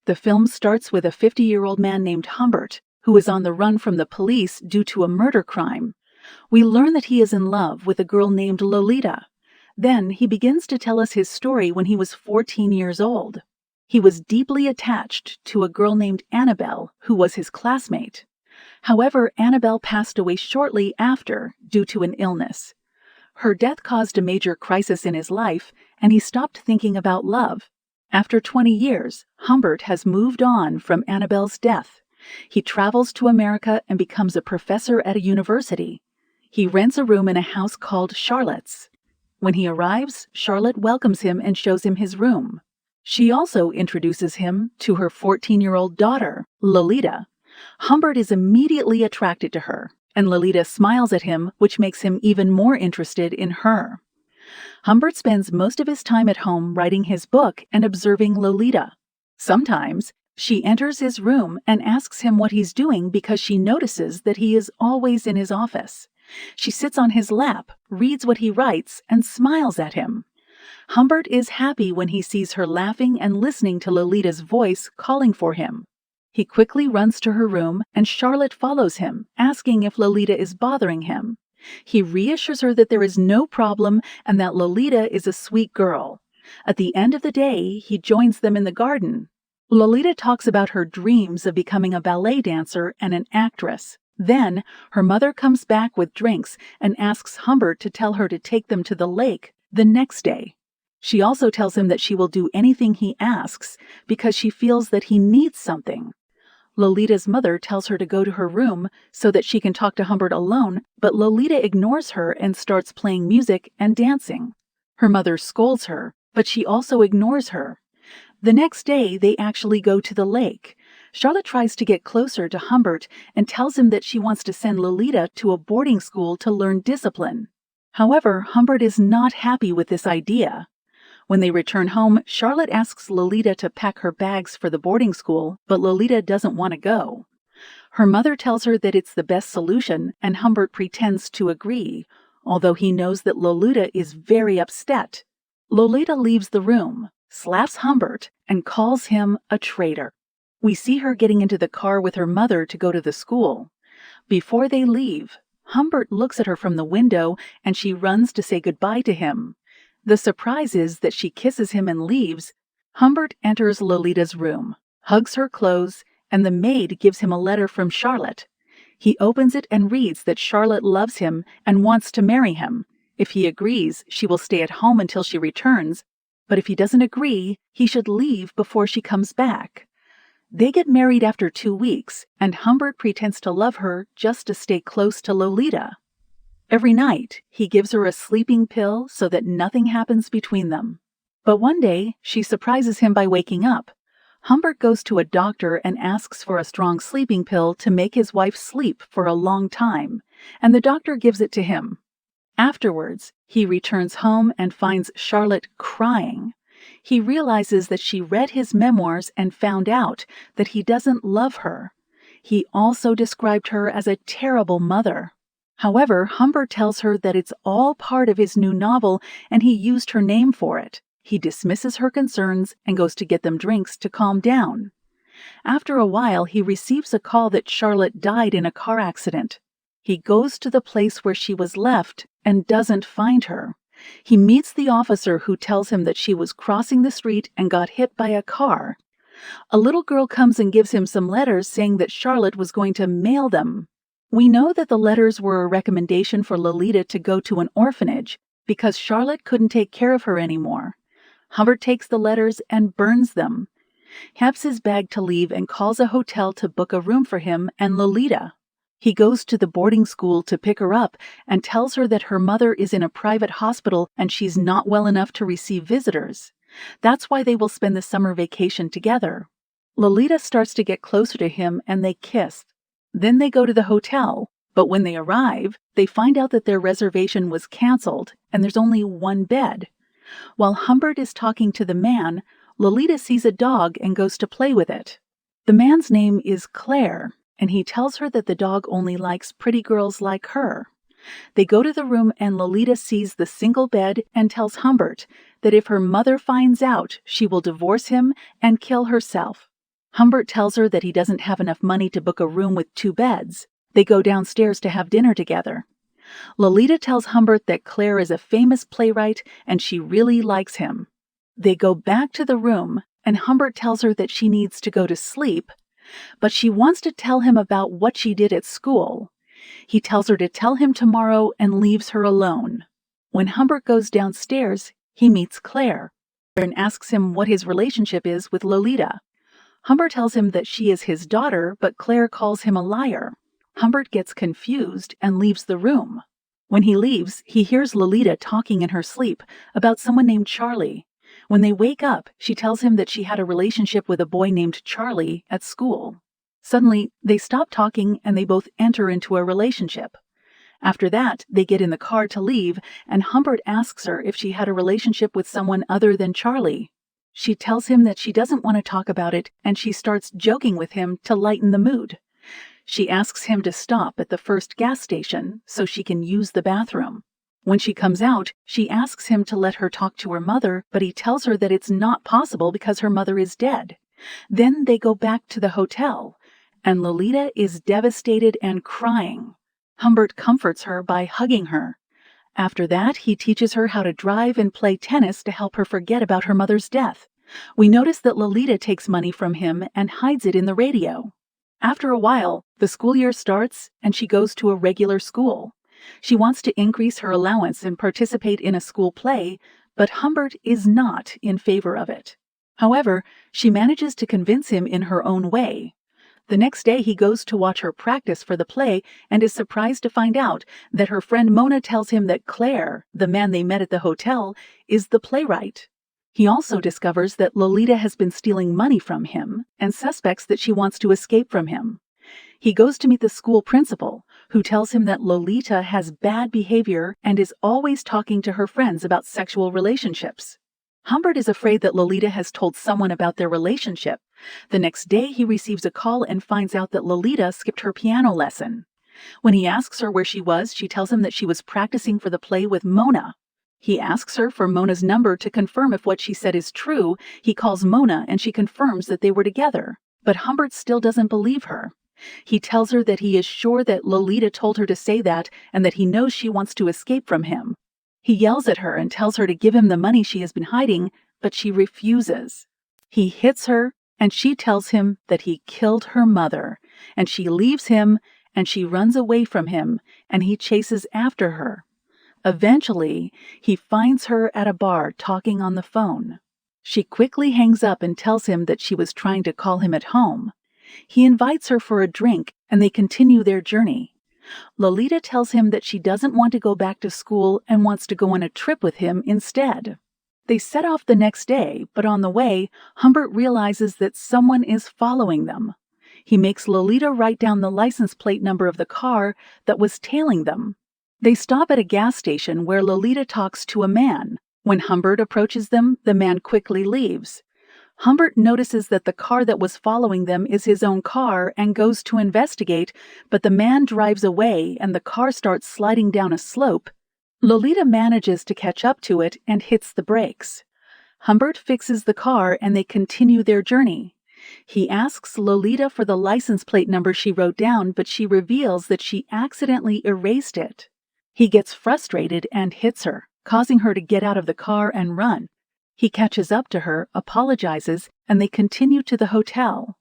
The film starts with a 50-year-old man named Humbert, who is on the run from the police due to a murder crime. We learn that he is in love with a girl named Lolita. Then he begins to tell us his story when he was 14 years old. He was deeply attached to a girl named Annabelle, who was his classmate. However, Annabelle passed away shortly after due to an illness. Her death caused a major crisis in his life, and he stopped thinking about love. After 20 years, Humbert has moved on from Annabelle's death. He travels to America and becomes a professor at a university. He rents a room in a house called Charlotte's. When he arrives, Charlotte welcomes him and shows him his room. She also introduces him to her 14-year-old daughter, Lolita. Humbert is immediately attracted to her, and Lolita smiles at him, which makes him even more interested in her. Humbert spends most of his time at home writing his book and observing Lolita. Sometimes, she enters his room and asks him what he's doing because she notices that he is always in his office. She sits on his lap, reads what he writes, and smiles at him. Humbert is happy when he sees her laughing and listening to Lolita's voice calling for him. He quickly runs to her room, and Charlotte follows him, asking if Lolita is bothering him. He reassures her that there is no problem and that Lolita is a sweet girl. At the end of the day, he joins them in the garden. Lolita talks about her dreams of becoming a ballet dancer and an actress. Then, her mother comes back with drinks and asks Humbert to tell her to take them to the lake the next day. She also tells him that she will do anything he asks because she feels that he needs something. Lolita's mother tells her to go to her room so that she can talk to Humbert alone, but Lolita ignores her and starts playing music and dancing. Her mother scolds her, but she also ignores her. The next day, they actually go to the lake. Charlotte tries to get closer to Humbert and tells him that she wants to send Lolita to a boarding school to learn discipline. However, Humbert is not happy with this idea. When they return home, Charlotte asks Lolita to pack her bags for the boarding school, but Lolita doesn't want to go. Her mother tells her that it's the best solution, and Humbert pretends to agree, although he knows that Lolita is very upset. Lolita leaves the room, slaps Humbert, and calls him a traitor. We see her getting into the car with her mother to go to the school. Before they leave, Humbert looks at her from the window, and she runs to say goodbye to him. The surprise is that she kisses him and leaves. Humbert enters Lolita's room, hugs her clothes, and the maid gives him a letter from Charlotte. He opens it and reads that Charlotte loves him and wants to marry him. If he agrees, she will stay at home until she returns, but if he doesn't agree, he should leave before she comes back. They get married after 2 weeks, and Humbert pretends to love her just to stay close to Lolita. Every night, he gives her a sleeping pill so that nothing happens between them. But one day, she surprises him by waking up. Humbert goes to a doctor and asks for a strong sleeping pill to make his wife sleep for a long time, and the doctor gives it to him. Afterwards, he returns home and finds Charlotte crying. He realizes that she read his memoirs and found out that he doesn't love her. He also described her as a terrible mother. However, Humbert tells her that it's all part of his new novel and he used her name for it. He dismisses her concerns and goes to get them drinks to calm down. After a while, he receives a call that Charlotte died in a car accident. He goes to the place where she was left and doesn't find her. He meets the officer who tells him that she was crossing the street and got hit by a car. A little girl comes and gives him some letters saying that Charlotte was going to mail them. We know that the letters were a recommendation for Lolita to go to an orphanage because Charlotte couldn't take care of her anymore. Humbert takes the letters and burns them. He has his bag to leave and calls a hotel to book a room for him and Lolita. He goes to the boarding school to pick her up and tells her that her mother is in a private hospital and she's not well enough to receive visitors. That's why they will spend the summer vacation together. Lolita starts to get closer to him and they kiss. Then they go to the hotel, but when they arrive, they find out that their reservation was canceled and there's only one bed. While Humbert is talking to the man, Lolita sees a dog and goes to play with it. The man's name is Claire, and he tells her that the dog only likes pretty girls like her. They go to the room and Lolita sees the single bed and tells Humbert that if her mother finds out, she will divorce him and kill herself. Humbert tells her that he doesn't have enough money to book a room with 2 beds. They go downstairs to have dinner together. Lolita tells Humbert that Claire is a famous playwright and she really likes him. They go back to the room, and Humbert tells her that she needs to go to sleep, but she wants to tell him about what she did at school. He tells her to tell him tomorrow and leaves her alone. When Humbert goes downstairs, he meets Claire and asks him what his relationship is with Lolita. Humbert tells him that she is his daughter, but Claire calls him a liar. Humbert gets confused and leaves the room. When he leaves, he hears Lolita talking in her sleep about someone named Charlie. When they wake up, she tells him that she had a relationship with a boy named Charlie at school. Suddenly, they stop talking and they both enter into a relationship. After that, they get in the car to leave, and Humbert asks her if she had a relationship with someone other than Charlie. She tells him that she doesn't want to talk about it, and she starts joking with him to lighten the mood. She asks him to stop at the first gas station so she can use the bathroom. When she comes out, she asks him to let her talk to her mother, but he tells her that it's not possible because her mother is dead. Then they go back to the hotel, and Lolita is devastated and crying. Humbert comforts her by hugging her. After that, he teaches her how to drive and play tennis to help her forget about her mother's death. We notice that Lolita takes money from him and hides it in the radio. After a while, the school year starts and she goes to a regular school. She wants to increase her allowance and participate in a school play, but Humbert is not in favor of it. However, she manages to convince him in her own way. The next day he goes to watch her practice for the play and is surprised to find out that her friend Mona tells him that Claire, the man they met at the hotel, is the playwright. He also discovers that Lolita has been stealing money from him and suspects that she wants to escape from him. He goes to meet the school principal, who tells him that Lolita has bad behavior and is always talking to her friends about sexual relationships. Humbert is afraid that Lolita has told someone about their relationship. The next day he receives a call and finds out that Lolita skipped her piano lesson. When he asks her where she was, she tells him that she was practicing for the play with Mona. He asks her for Mona's number to confirm if what she said is true. He calls Mona and she confirms that they were together, but Humbert still doesn't believe her. He tells her that he is sure that Lolita told her to say that and that he knows she wants to escape from him. He yells at her and tells her to give him the money she has been hiding, but she refuses. He hits her and she tells him that he killed her mother, and she leaves him and she runs away from him, and he chases after her. Eventually, he finds her at a bar talking on the phone. She quickly hangs up and tells him that she was trying to call him at home. He invites her for a drink, and they continue their journey. Lolita tells him that she doesn't want to go back to school and wants to go on a trip with him instead. They set off the next day, but on the way, Humbert realizes that someone is following them. He makes Lolita write down the license plate number of the car that was tailing them. They stop at a gas station where Lolita talks to a man. When Humbert approaches them, the man quickly leaves. Humbert notices that the car that was following them is his own car and goes to investigate, but the man drives away and the car starts sliding down a slope. Lolita manages to catch up to it and hits the brakes. Humbert fixes the car and they continue their journey. He asks Lolita for the license plate number she wrote down, but she reveals that she accidentally erased it. He gets frustrated and hits her, causing her to get out of the car and run. He catches up to her, apologizes, and they continue to the hotel.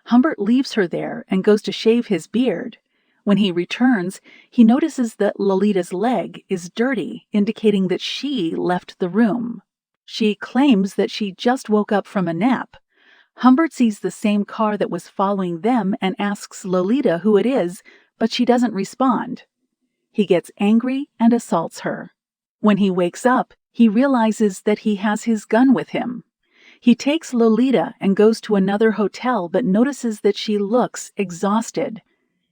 Humbert leaves her there and goes to shave his beard. When he returns, he notices that Lolita's leg is dirty, indicating that she left the room. She claims that she just woke up from a nap. Humbert sees the same car that was following them and asks Lolita who it is, but she doesn't respond. He gets angry and assaults her. When he wakes up, he realizes that he has his gun with him. He takes Lolita and goes to another hotel but notices that she looks exhausted.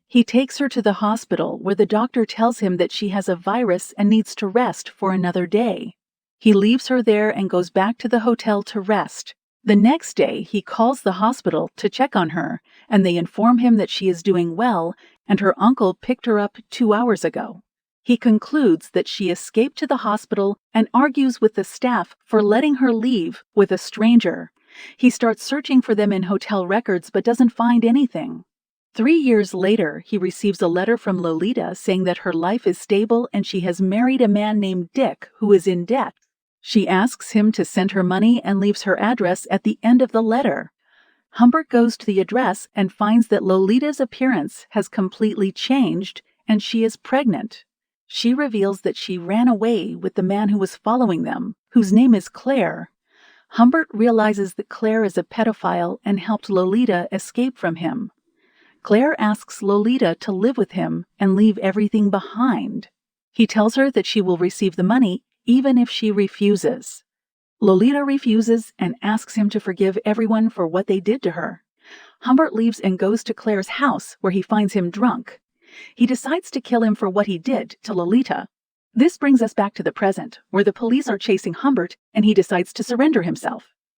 He takes her to the hospital where the doctor tells him that she has a virus and needs to rest for another day. He leaves her there and goes back to the hotel to rest. The next day, he calls the hospital to check on her, and they inform him that she is doing well and her uncle picked her up 2 hours ago. He concludes that she escaped to the hospital and argues with the staff for letting her leave with a stranger. He starts searching for them in hotel records but doesn't find anything. 3 years later, he receives a letter from Lolita saying that her life is stable and she has married a man named Dick who is in debt. She asks him to send her money and leaves her address at the end of the letter. Humbert goes to the address and finds that Lolita's appearance has completely changed and she is pregnant. She reveals that she ran away with the man who was following them, whose name is Claire. Humbert realizes that Claire is a pedophile and helped Lolita escape from him. Claire asks Lolita to live with him and leave everything behind. He tells her that she will receive the money even if she refuses. Lolita refuses and asks him to forgive everyone for what they did to her. Humbert leaves and goes to Claire's house, where he finds him drunk. He decides to kill him for what he did to Lolita. This brings us back to the present, where the police are chasing Humbert and he decides to surrender himself.